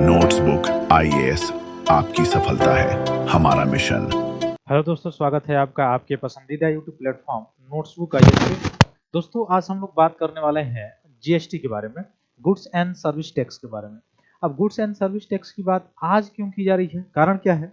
Notebook IAS आपकी सफलता है हमारा मिशन। हेलो दोस्तों, स्वागत है आपका आपके पसंदीदा यूट्यूब प्लेटफॉर्म नोट्सबुक आईएएस पे। दोस्तों, आज हम लोग बात करने वाले हैं जीएसटी के बारे में, गुड्स एंड सर्विस टैक्स के बारे में। अब गुड्स एंड सर्विस टैक्स की बात आज क्यों की जा रही है, कारण क्या है?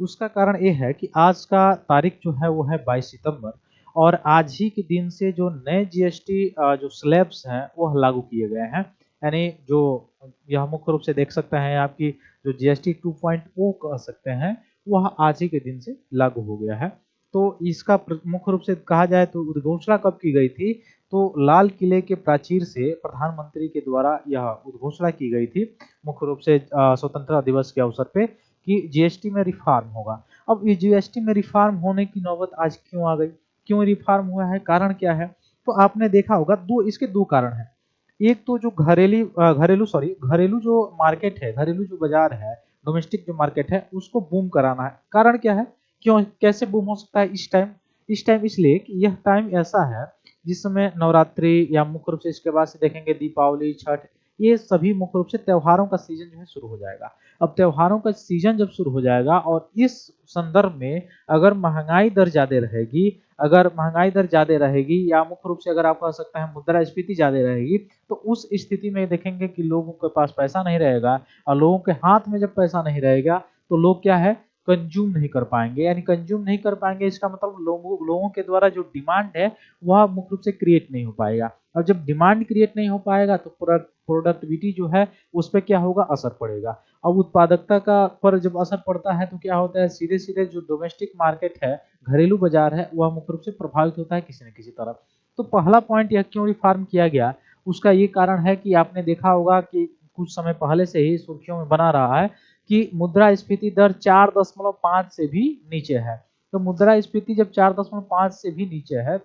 उसका कारण ये है कि आज का तारीख जो है वो है 22 सितंबर, और आज ही के दिन से जो नए जीएसटी जो स्लैब्स हैं वो लागू किए गए हैं। यानी जो यह मुख्य रूप से देख सकते हैं आपकी जो जीएसटी 2.0 कह सकते हैं, वह आज ही के दिन से लागू हो गया है। तो इसका मुख्य रूप से कहा जाए तो उद्घोषणा कब की गई थी? तो लाल किले के प्राचीर से प्रधानमंत्री के द्वारा यह उद्घोषणा की गई थी, मुख्य रूप से स्वतंत्रता दिवस के अवसर पे, कि जीएसटी में रिफॉर्म होगा। अब ये जीएसटी में रिफॉर्म होने की नौबत आज क्यों आ गई? क्यों रिफॉर्म हुआ है? कारण क्या है? तो आपने देखा होगा इसके दो कारण हैं। एक तो जो घरेलू जो मार्केट है, घरेलू जो बाजार है, डोमेस्टिक जो मार्केट है, उसको बूम कराना है। कारण क्या है? क्यों, कैसे बूम हो सकता है इस टाइम? इस टाइम इसलिए कि यह टाइम ऐसा है जिस समय नवरात्रि या मुख्य रूप से इसके बाद से देखेंगे दीपावली, छठ, ये सभी मुख्य रूप से त्योहारों का सीजन जो है शुरू हो जाएगा। अब त्योहारों का सीजन जब शुरू हो जाएगा और इस संदर्भ में अगर महंगाई दर ज्यादा रहेगी या मुख्य रूप से अगर आप कह सकते हैं मुद्रास्फीति ज्यादा रहेगी, तो उस स्थिति में देखेंगे कि लोगों के पास पैसा नहीं रहेगा, और लोगों के हाथ में जब पैसा नहीं रहेगा तो लोग क्या है, कंज्यूम नहीं कर पाएंगे। यानी कंज्यूम नहीं कर पाएंगे, इसका मतलब लोगों के द्वारा जो डिमांड है वह मुख्य रूप से क्रिएट नहीं हो पाएगा। और जब डिमांड क्रिएट नहीं हो पाएगा तो प्रोडक्टिविटी जो है उस पर क्या होगा, असर पड़ेगा। अब उत्पादकता का पर जब असर पड़ता है तो क्या होता है, सीधे सीधे जो डोमेस्टिक मार्केट है, घरेलू बाजार है, वह मुख्य रूप से प्रभावित होता है किसी न किसी तरफ। तो पहला पॉइंट यह क्यों रिफॉर्म किया गया, उसका ये कारण है कि आपने देखा होगा कि कुछ समय पहले से ही सुर्खियों में बना रहा है कि मुद्रास्फीति दर 4.5 से भी नीचे है। तो मुद्रास्फीति जब 4.5 से भी नीचे है,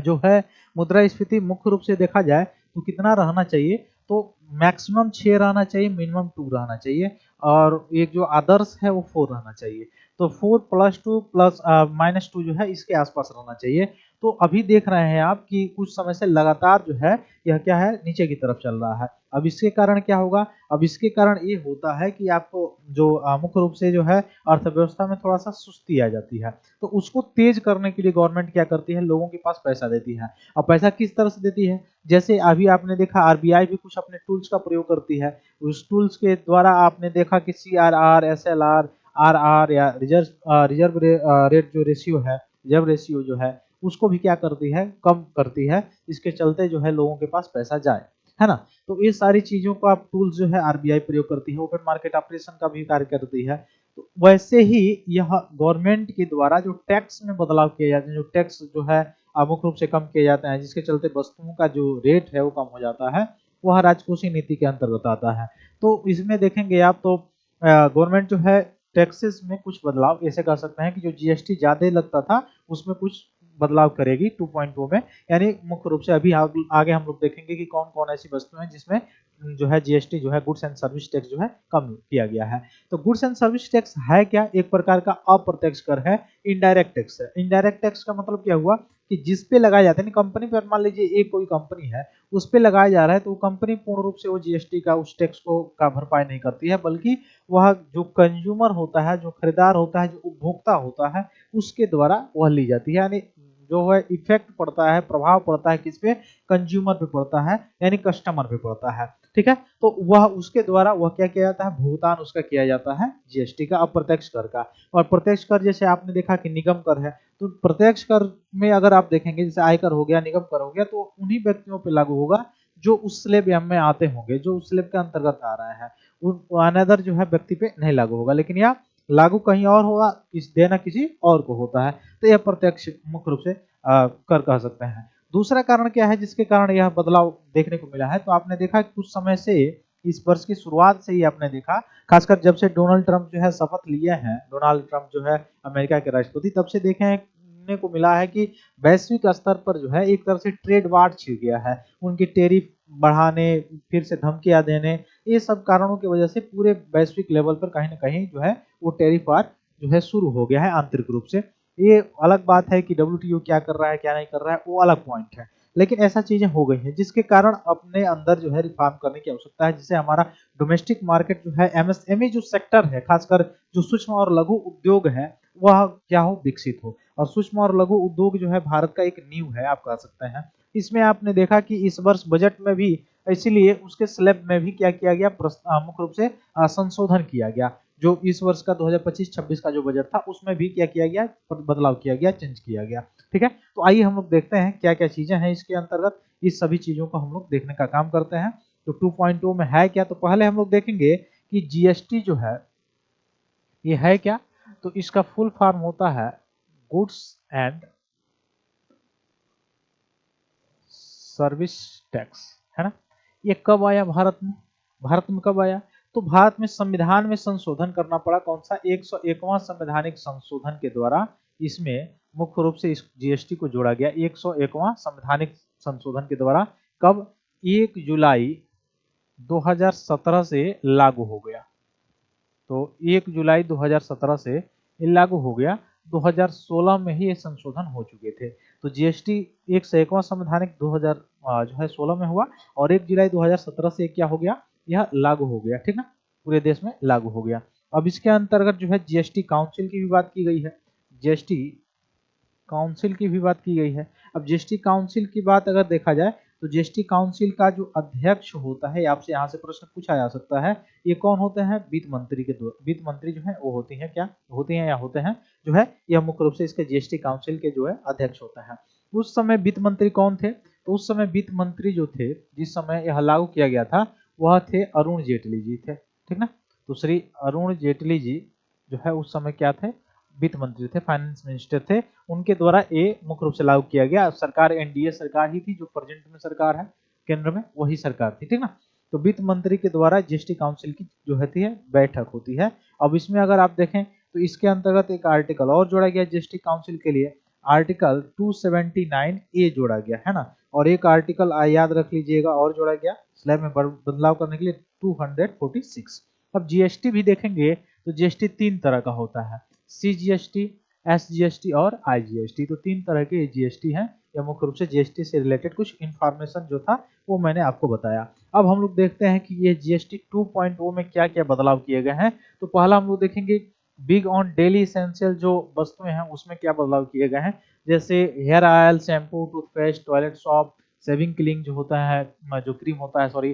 जो है मुद्रास्फीति मुख्य रूप से देखा जाए तो कितना रहना चाहिए, तो मैक्सिमम 6 रहना चाहिए, मिनिमम 2 रहना चाहिए, और एक जो आदर्श है वो 4 रहना चाहिए। तो 4 प्लस 2 प्लस -2 जो है इसके आसपास रहना चाहिए। तो अभी देख रहे हैं आप कि कुछ समय से लगातार जो है यह क्या है, नीचे की तरफ चल रहा है। अब इसके कारण क्या होगा? अब इसके कारण ये होता है कि आपको जो मुख्य रूप से जो है अर्थव्यवस्था में थोड़ा सा सुस्ती आ जाती है। तो उसको तेज करने के लिए गवर्नमेंट क्या करती है, लोगों के पास पैसा देती है। अब पैसा किस तरह से देती है? जैसे अभी आपने देखा आरबीआई भी कुछ अपने टूल्स का प्रयोग करती है। उस टूल्स के द्वारा आपने देखा कि सीआरआर, एसएलआर, आरआर या रिजर्व रेट जो रेशियो है, रिजर्व रेशियो जो है, उसको भी क्या करती है, कम करती है। इसके चलते जो है लोगों के पास पैसा जाए, है ना। तो ये सारी चीजों का टूल्स जो है आरबीआई प्रयोग करती है। ओपन मार्केट ऑपरेशन का भी कार्य करती है। तो वैसे ही यह गवर्नमेंट के द्वारा जो टैक्स में बदलाव किए जाते हैं, जो टैक्स जो है मुख्य रूप से कम किए जाते हैं, जिसके चलते वस्तुओं का जो रेट है वो कम हो जाता है, वह राजकोषीय नीति के अंतर्गत आता है। तो इसमें देखेंगे आप तो गवर्नमेंट जो है टैक्सेस में कुछ बदलाव ऐसे कर सकते हैं कि जो जीएसटी ज्यादा लगता था उसमें कुछ बदलाव करेगी 2.0 में। यानी मुख्य रूप से अभी आगे हम लोग देखेंगे कि कौन कौन ऐसी वस्तुएं हैं जिसमें जो है जीएसटी जो है, गुड्स एंड सर्विस टैक्स जो है कम किया गया है। तो गुड्स एंड सर्विस टैक्स है क्या? एक प्रकार का अप्रत्यक्ष कर है, इनडायरेक्ट टैक्स है। इनडायरेक्ट टैक्स का मतलब क्या हुआ कि जिस पे लगाया जाता है, कंपनी पर, मान लीजिए एक कोई कंपनी है, उस पे लगाया जा रहा है, तो वो कंपनी पूर्ण रूप से वो जीएसटी का, उस टैक्स को का भरपाई नहीं करती है, बल्कि वह जो कंज्यूमर होता है, जो खरीदार होता है, जो उपभोक्ता होता है, उसके द्वारा वह ली जाती है। यानी जो है इफेक्ट पड़ता है, प्रभाव पड़ता है किस पे? कंज्यूमर पे पड़ता है, यानी कस्टमर पे पड़ता है। ठीक है, तो वह उसके द्वारा वह क्या किया जाता है, भुगतान उसका किया जाता है जीएसटी का, अप्रत्यक्ष कर का। और प्रत्यक्ष कर जैसे आपने देखा कि निगम कर है, तो प्रत्यक्ष कर में अगर आप देखेंगे जैसे आयकर हो गया, निगम कर हो गया, तो उन्हीं व्यक्तियों पे लागू होगा जो उस स्लैब में आते होंगे, जो उस स्लैब के अंतर्गत आ रहा है। अनदर जो है व्यक्ति पे नहीं लागू होगा, लेकिन यह लागू कहीं और होगा, देना किसी और को होता है। तो यह प्रत्यक्ष मुख्य रूप से कर कह सकते हैं। दूसरा कारण क्या है जिसके कारण यह बदलाव देखने को मिला है? तो आपने देखा कुछ समय से, इस वर्ष की शुरुआत से ही आपने देखा, खासकर जब से डोनाल्ड ट्रंप जो है शपथ लिए हैं, डोनाल्ड ट्रंप जो है अमेरिका के राष्ट्रपति, तब से देखने को मिला है कि वैश्विक स्तर पर जो है एक तरह से ट्रेड वार छिड़ गया है। उनकी टैरिफ बढ़ाने, फिर से धमकियां देने, ये सब कारणों की वजह से पूरे वैश्विक लेवल पर कहीं ना कहीं जो है वो टैरिफ वार जो है शुरू हो गया है आंतरिक रूप से। ये अलग बात है कि डब्ल्यूटीओ क्या कर रहा है, क्या नहीं कर रहा है, वो अलग पॉइंट है। लेकिन ऐसा चीजें हो गई हैं जिसके कारण अपने अंदर जो है रिफॉर्म करने की आवश्यकता है, जिससे हमारा डोमेस्टिक मार्केट जो है, एमएसएमई जो सेक्टर है, खासकर जो सूक्ष्म और लघु उद्योग है, वह क्या हो, विकसित हो। और सूक्ष्म और लघु उद्योग जो है भारत का एक नींव है, आप कह सकते हैं। इसमें आपने देखा कि इस वर्ष बजट में भी, इसीलिए उसके स्लैब में भी क्या किया गया, मुख्य रूप से संशोधन किया गया। जो इस वर्ष का 2025-26 का जो बजट था उसमें भी क्या किया गया, बदलाव किया गया, चेंज किया गया। ठीक है, तो आइए हम लोग देखते हैं क्या क्या चीजें हैं इसके अंतर्गत। इस सभी चीजों को हम लोग देखने का काम करते हैं। तो 2.0 में है क्या, तो पहले हम लोग देखेंगे कि जीएसटी जो है ये है क्या। तो इसका फुल फॉर्म होता है गुड्स एंड सर्विस टैक्स, है ना। ये कब आया भारत में, भारत में कब आया, तो भारत में संविधान में संशोधन करना पड़ा। कौन सा, 101वां संवैधानिक संशोधन के द्वारा इसमें मुख्य रूप से इस जीएसटी को जोड़ा गया। 101वां संवैधानिक संशोधन के द्वारा कब, 1 जुलाई 2017 से लागू हो गया। तो 1 जुलाई 2017 से ये लागू हो गया। 2016 में ही ये संशोधन हो चुके थे। तो जीएसटी 101वां संवैधानिक 2000 जो है 16 में हुआ, और 1 जुलाई 2017 से क्या हो गया, यह लागू हो गया। ठीक ना, पूरे देश में लागू हो गया। अब इसके अंतर्गत जो है जीएसटी काउंसिल की भी बात की गई है, जीएसटी काउंसिल की भी बात की गई है। अब जीएसटी काउंसिल की बात अगर देखा जाए, तो जीएसटी काउंसिल का जो अध्यक्ष होता है, आपसे यहाँ से प्रश्न पूछा जा सकता है, ये कौन होते हैं, वित्त मंत्री के द्वारा। वित्त मंत्री जो है वो होती है, क्या होती हैं या होते हैं, जो है यह मुख्य रूप से इसके जीएसटी काउंसिल के जो है अध्यक्ष होता है। उस समय वित्त मंत्री कौन थे, तो उस समय वित्त मंत्री जो थे, जिस समय यह लागू किया गया था, वह थे अरुण जेटली जी थे। ठीक ना, तो श्री अरुण जेटली जी जो है उस समय क्या थे, वित्त मंत्री थे, फाइनेंस मिनिस्टर थे। उनके द्वारा ये मुख्य रूप से लागू किया गया। सरकार एनडीए सरकार ही थी, जो प्रेजेंट में सरकार है केंद्र में, वही सरकार थी। ठीक ना, तो वित्त मंत्री के द्वारा जीएसटी काउंसिल की जो होती है बैठक होती है। अब इसमें अगर आप देखें तो इसके अंतर्गत एक आर्टिकल और जोड़ा गया जीएसटी काउंसिल के लिए, आर्टिकल 279 ए जोड़ा गया है ना। और एक आर्टिकल याद रख लीजिएगा और जोड़ा गया स्लैब में बदलाव करने के लिए, 246। अब जीएसटी भी देखेंगे तो जीएसटी 3 तरह का होता है, सीजीएसटी, एसजीएसटी और आईजीएसटी। तो 3 तरह के जीएसटी हैं। यह मुख्य रूप से जीएसटी से रिलेटेड कुछ इंफॉर्मेशन जो था वो मैंने आपको बताया। अब हम लोग देखते हैं कि ये जीएसटी 2.0 में क्या क्या बदलाव किए गए हैं। तो पहला हम लोग देखेंगे बिग ऑन डेली इसेंशियल जो वस्तुएं हैं उसमें क्या बदलाव किए गए हैं। जैसे hair oil, shampoo, toothpaste, toilet soap, shaving clean जो होता है, जो क्रीम होता है, सॉरी,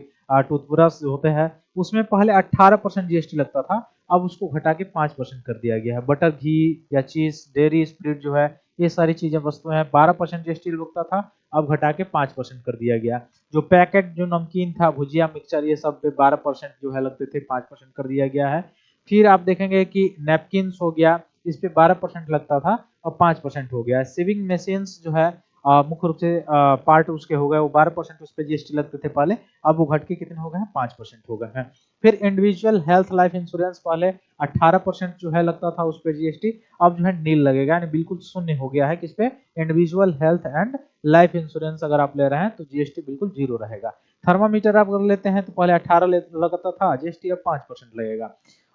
टूथब्रश होते हैं, उसमें पहले 18% जीएसटी लगता था, अब उसको घटा के 5% कर दिया गया है। बटर, घी या चीज, डेयरी, स्प्रिट जो है, ये सारी चीजें वस्तुएं हैं, 12% जीएसटी लगता था, अब घटा के 5% कर दिया गया। जो पैकेट जो नमकीन था, भुजिया, मिक्सचर, ये सब पे 12% जो है लगते थे, 5% कर दिया गया है। फिर आप देखेंगे कि नैपकिन हो गया, इस पे 12% लगता था, अब 5% हो गया है। सेविंग मशीन्स जो है मुख्य रूप से पार्ट उसके हो गए, वो 12% उस पर जीएसटी लगते थे पहले, अब वो घट के कितने हो गए हैं, 5% हो गए हैं। फिर इंडिविजुअल हेल्थ लाइफ इंश्योरेंस पहले 18% जो है लगता था उस पर जीएसटी, अब जो है नील लगेगा, यानी बिल्कुल शून्य हो गया है किस पे, individual health and life insurance अगर आप ले रहे हैं तो जीएसटी बिल्कुल जीरो रहेगा। थर्मामीटर आप अगर लेते हैं तो पहले 18 लगता था जीएसटी, अब 5% लगेगा।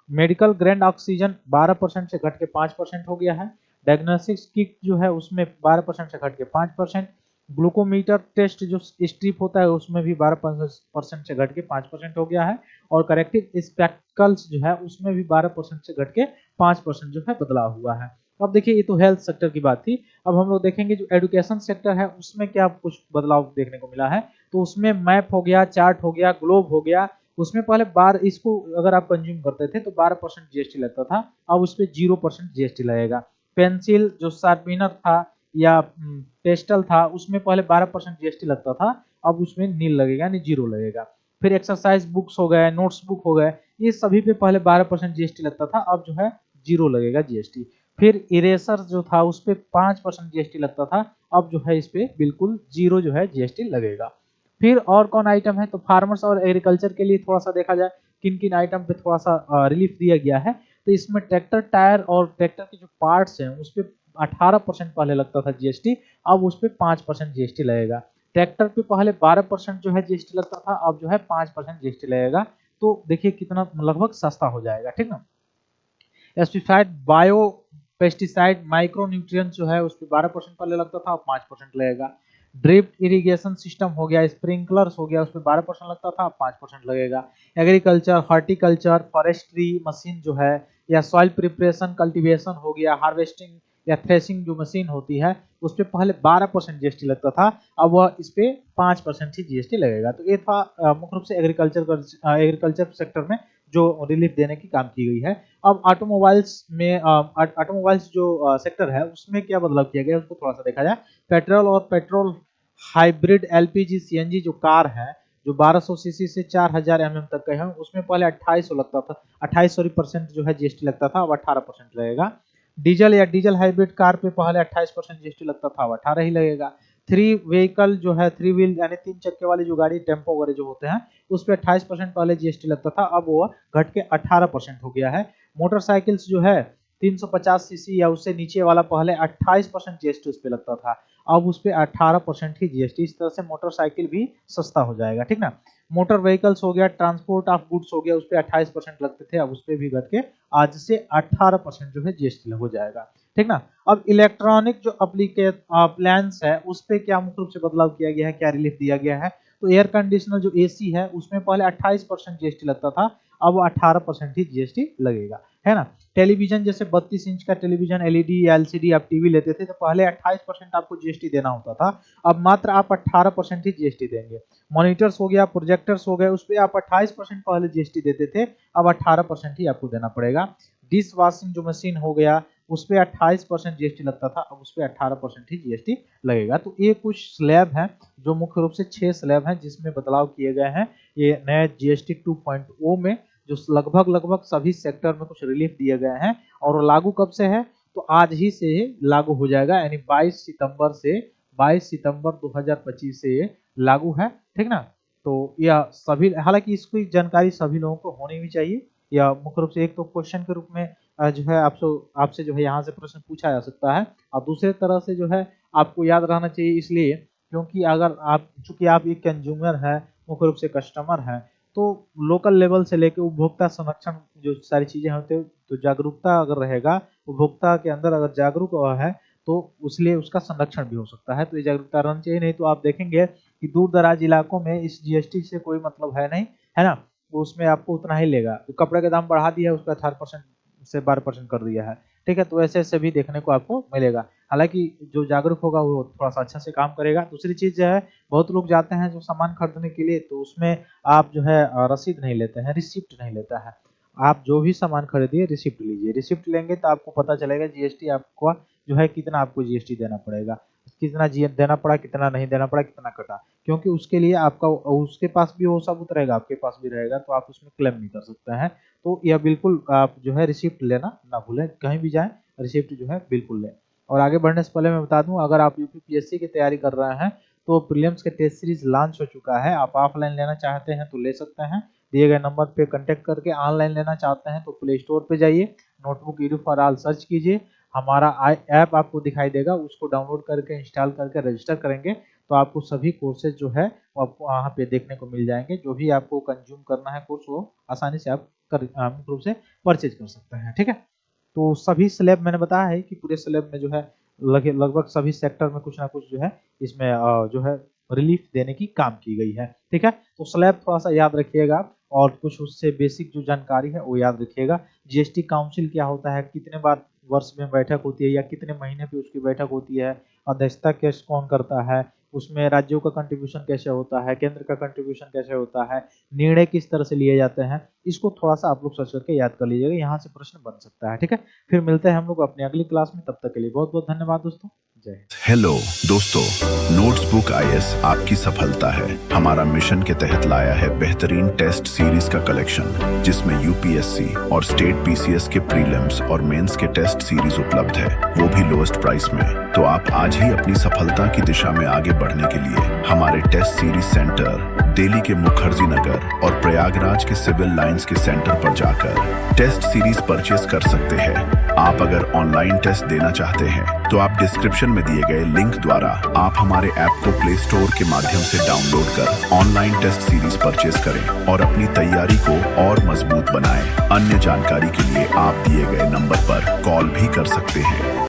मेडिकल ग्रेड ऑक्सीजन 12% से घट के 5% हो गया है। डायग्नोस्टिक्स किट जो है उसमें 12% से घट के 5%। ग्लूकोमीटर टेस्ट जो स्ट्रिप होता है उसमें भी 12% से घट के 5% हो गया है। और करेक्टिव स्पेक्टिकल्स जो है उसमें भी 12% से घट के 5% जो है बदलाव हुआ है। अब देखिए ये तो हेल्थ सेक्टर की बात थी। अब हम लोग देखेंगे जो एजुकेशन सेक्टर है उसमें क्या कुछ बदलाव देखने को मिला है। तो उसमें मैप हो गया, चार्ट हो गया, ग्लोब हो गया। उसमें पहले इसको अगर आप कंज्यूम करते थे तो 12% जीएसटी लगता था, अब उस पर 0% जीएसटी लगेगा। पेंसिल जो शार्पनर था या पेस्टल था उसमें पहले 12% जीएसटी लगता था, अब उसमें नील लगेगा, यानी जीरो लगेगा। फिर एक्सरसाइज बुक्स हो गए, नोट्स बुक हो गए, ये सभी पे पहले 12% जीएसटी लगता था, अब जो है जीरो लगेगा जीएसटी। फिर इरेसर जो था उस पर 5% जीएसटी लगता था, अब जो है इस पे बिल्कुल जीरो जो है जीएसटी लगेगा। फिर और कौन आइटम है, तो फार्मर्स और एग्रीकल्चर के लिए थोड़ा सा देखा जाए किन किन आइटम पे थोड़ा सा रिलीफ दिया गया है। तो इसमें ट्रैक्टर टायर और ट्रैक्टर के जो पार्ट्स हैं उस पर 18% पहले लगता था जीएसटी, अब उस पर 5% जीएसटी लगेगा। ट्रैक्टर पे पहले 12% जो है जीएसटी लगता था, अब जो है 5% जीएसटी लगेगा। तो देखिए कितना लगभग सस्ता हो जाएगा। ठीक ना, एस्टिसाइड, बायो पेस्टिसाइड, माइक्रो न्यूट्रिएंट्स जो है उस पर 12% पहले लगता था, अब 5% लगेगा। ड्रिप इरिगेशन सिस्टम हो गया, स्प्रिंकलर्स हो गया, उस पर 12% लगता था, अब 5% लगेगा। एग्रीकल्चर, हॉर्टिकल्चर, फॉरेस्ट्री मशीन जो है, या सॉइल प्रिपरेशन, कल्टीवेशन हो गया, हार्वेस्टिंग या थ्रेशिंग जो मशीन होती है, उस पर पहले 12% जीएसटी लगता था, अब वह इस पे 5% ही जीएसटी लगेगा। तो ये था मुख्य रूप से एग्रीकल्चर सेक्टर में जो रिलीफ देने की काम की गई है। अब ऑटोमोबाइल्स जो सेक्टर है उसमें क्या बदलाव किया गया है उसको थोड़ा सा देखा जाए। पेट्रोल और पेट्रोल हाइब्रिड एलपीजी सीएनजी जो कार है, जो 1200 सीसी से 4000 एमएम तक के हैं, उसमें पहले 2800 लगता था, 28% जो है जीएसटी लगता था, अब 18% लगेगा। डीजल या डीजल हाइब्रिड कार पे पहले 28% जीएसटी लगता था, अब 18 ही लगेगा। थ्री व्हीकल जो है, थ्री व्हील यानी 3 चक्के वाली जो गाड़ी, टेम्पो वगैरह जो होते हैं, उस पर 28% पहले जीएसटी लगता था, अब वो घट के 18% हो गया है। मोटरसाइकिल्स जो है 350 सीसी या उससे नीचे वाला पहले 28% जीएसटी उस पर लगता था, अब उस पर 18% ही जीएसटी। इस तरह से मोटरसाइकिल भी सस्ता हो जाएगा, ठीक ना। मोटर व्हीकल्स हो गया, ट्रांसपोर्ट ऑफ गुड्स हो गया, उस पर 28% लगते थे, अब उस पर भी घट के आज से 18% जो है जीएसटी हो जाएगा, ठीक ना। अब इलेक्ट्रॉनिक जो अप्लायंस है उस पर क्या मुख्य रूप से बदलाव किया गया है, क्या रिलीफ दिया गया है। तो एयर कंडीशनर जो एसी है उसमें पहले 28% जीएसटी लगता था, अब 18% ही जीएसटी लगेगा, है ना। टेलीविजन जैसे 32 इंच का टेलीविजन, एलईडी या एलसीडी आप टीवी लेते थे तो पहले 28% आपको जीएसटी देना होता था, अब मात्र आप 18% ही जीएसटी देंगे। मॉनिटर्स हो गया, प्रोजेक्टर्स हो गए, उस पर आप 28% पहले जीएसटी देते थे, अब 18% ही आपको देना पड़ेगा। डिश वॉशिंग जो मशीन हो गया उस पर 28% जीएसटी लगता था, अब उस पर 18% ही जीएसटी लगेगा। तो ये कुछ स्लैब हैं जो मुख्य रूप से 6 स्लैब हैं जिसमें बदलाव किए गए हैं ये नए जीएसटी 2.0 में, जो लगभग सभी सेक्टर में कुछ रिलीफ दिए गए हैं। और लागू कब से है, तो आज ही से लागू हो जाएगा, यानी 22 सितंबर 2025 से ये लागू है, ठीक ना। तो यह सभी, हालांकि इसकी जानकारी सभी लोगों को होनी भी चाहिए, या मुख्य रूप से एक तो क्वेश्चन के रूप में जो है आपसे जो है यहाँ से प्रश्न पूछा जा सकता है, और दूसरे तरह से जो है आपको याद रहना चाहिए, इसलिए क्योंकि अगर आप, चूंकि आप एक कंज्यूमर है, मुख्य रूप से कस्टमर है, तो लोकल लेवल से लेकर उपभोक्ता संरक्षण जो सारी चीजें होती है, तो जागरूकता अगर रहेगा, उपभोक्ता के अंदर अगर जागरूक है तो उसलिए उसका संरक्षण भी हो सकता है। तो ये जागरूकता रहनी चाहिए, नहीं तो आप देखेंगे कि दूर दराज इलाकों में इस जीएसटी से कोई मतलब है नहीं, है ना, उसमें आपको उतना ही लेगा। तो कपड़े का दाम बढ़ा दिया है, उसका 18% से 12% कर दिया है, ठीक है। तो ऐसे ऐसे भी देखने को आपको मिलेगा। हालांकि जो जागरूक होगा वो थोड़ा सा अच्छा से काम करेगा। दूसरी चीज जो है, बहुत लोग जाते हैं जो सामान खरीदने के लिए, तो उसमें आप जो है रसीद नहीं लेते हैं, रिसिप्ट नहीं लेता है। आप जो भी सामान खरीदिए रिसिप्ट लीजिए, रिसिप्ट लेंगे तो आपको पता चलेगा जीएसटी आपको जो है कितना आपको जीएसटी देना पड़ेगा, कितना जी देना पड़ा, कितना नहीं देना पड़ा, कितना कटा, क्योंकि उसके लिए आपका, उसके पास भी वो सबूत रहेगा, आपके पास भी रहेगा, तो आप उसमें क्लेम नहीं कर सकते हैं। तो यह बिल्कुल आप जो है रिसिप्ट लेना ना भूलें, कहीं भी जाएं रिसिप्ट जो है बिल्कुल लें। और आगे बढ़ने से पहले मैं बता दूं, अगर आप यूपीपीएससी की तैयारी कर रहे हैं तो प्रीलिम्स के टेस्ट सीरीज लॉन्च हो चुका है, आप ऑफलाइन लेना चाहते हैं तो ले सकते हैं, दिए गए नंबर पे कांटेक्ट करके। ऑनलाइन लेना चाहते हैं तो प्ले स्टोर पे जाइए, notebook Edu for all search कीजिए, हमारा ऐप आपको दिखाई देगा, उसको डाउनलोड करके इंस्टॉल करके रजिस्टर करेंगे तो आपको सभी कोर्सेज जो है वो आपको वहाँ पे देखने को मिल जाएंगे। जो भी आपको कंज्यूम करना है कोर्स, वो आसानी से आप मुख्य रूप से परचेज कर सकते हैं, ठीक है। तो सभी स्लैब मैंने बताया है कि पूरे स्लैब में जो है लगभग सभी सेक्टर में कुछ ना कुछ जो है इसमें जो है रिलीफ देने की काम की गई है, ठीक है। तो स्लैब थोड़ा सा याद रखिएगा, और कुछ उससे बेसिक जो जानकारी है वो याद रखिएगा। जीएसटी काउंसिल क्या होता है, कितने बार वर्ष में बैठक होती है या कितने महीने पे उसकी बैठक होती है, अध्यक्षता कैसे कौन करता है, उसमें राज्यों का कंट्रीब्यूशन कैसे होता है, केंद्र का कंट्रीब्यूशन कैसे होता है, निर्णय किस तरह से लिए जाते हैं, इसको थोड़ा सा आप लोग सर्च करके याद कर लीजिएगा, यहाँ से प्रश्न बन सकता है, ठीक है। फिर मिलते हैं हम लोग अपनी अगली क्लास में, तब तक के लिए बहुत बहुत धन्यवाद दोस्तों, जय हिंद। हेलो दोस्तों, नोट्सबुक आईएएस आपकी सफलता है हमारा मिशन के तहत लाया है बेहतरीन टेस्ट सीरीज का कलेक्शन, जिसमें यूपीएससी और स्टेट पीसीएस के प्रीलिम्स और मेंस के टेस्ट सीरीज उपलब्ध है, वो भी लोएस्ट प्राइस में। तो आप आज ही अपनी सफलता की दिशा में आगे बढ़ने के लिए हमारे टेस्ट सीरीज सेंटर दिल्ली के मुखर्जी नगर और प्रयागराज के सिविल लाइंस के सेंटर पर जाकर टेस्ट सीरीज परचेस कर सकते हैं। आप अगर ऑनलाइन टेस्ट देना चाहते हैं तो आप डिस्क्रिप्शन में दिए गए लिंक द्वारा आप हमारे ऐप को प्ले स्टोर के माध्यम से डाउनलोड कर ऑनलाइन टेस्ट सीरीज परचेस करें और अपनी तैयारी को और मजबूत बनाएं। अन्य जानकारी के लिए आप दिए गए नंबर पर कॉल भी कर सकते हैं।